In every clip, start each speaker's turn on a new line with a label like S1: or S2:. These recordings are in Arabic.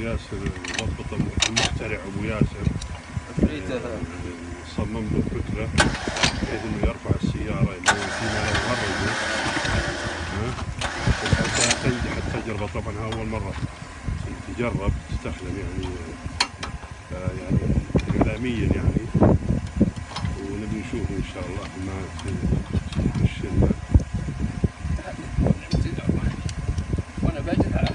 S1: ياسر ضبط المخترع ابو ياسر صمم له فكره بحيث انه يرفع السياره اللي فيما لو غرزه حتى تنجح التجربه. طبعا اول مره تجرب تستخدم يعني اعلاميا يعني، ونبي نشوف ان شاء الله ما تفشلنا.
S2: وانا بجرها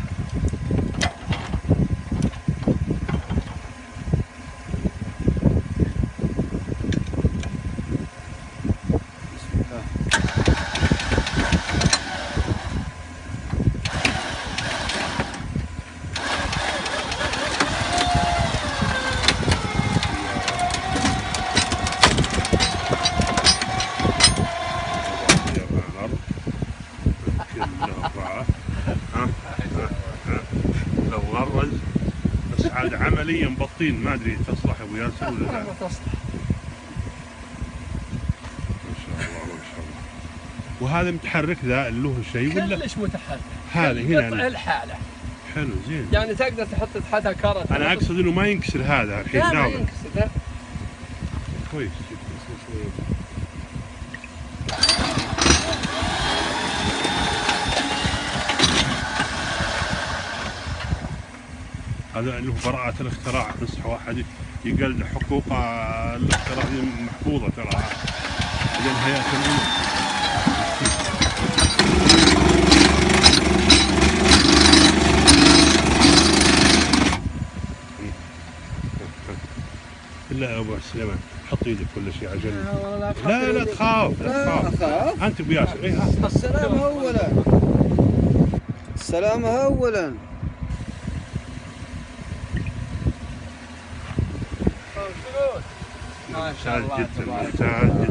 S1: لو غرز بس عاد عمليا بطين ما ادري تصلح ابو ياسر ولا لا.
S2: ما تصلح.
S1: ما شاء الله ما شاء الله. وهذا متحرك ذا اللي له شيء ولا؟
S2: كلش متحرك.
S1: هذا هنا
S2: قطع الحالة.
S1: حلو زين.
S2: يعني تقدر تحط تحتها كرت.
S1: انا اقصد انه ما ينكسر هذا الحين.
S2: لا ما ينكسر لا.
S1: كويس. هذا اللي هو براءة الاختراع، نصح واحد يقل حقوق الاختراع محفوظة ترى عند الهيئة الأولى. لا يا ابو سليمان حط ايدك كل شيء على جنب. لا تخاف لا تخاف. انت ابو ياسر.
S3: السلامة اولا. السلامة اولا.
S2: ما شاء الله
S1: ممتاز جدا.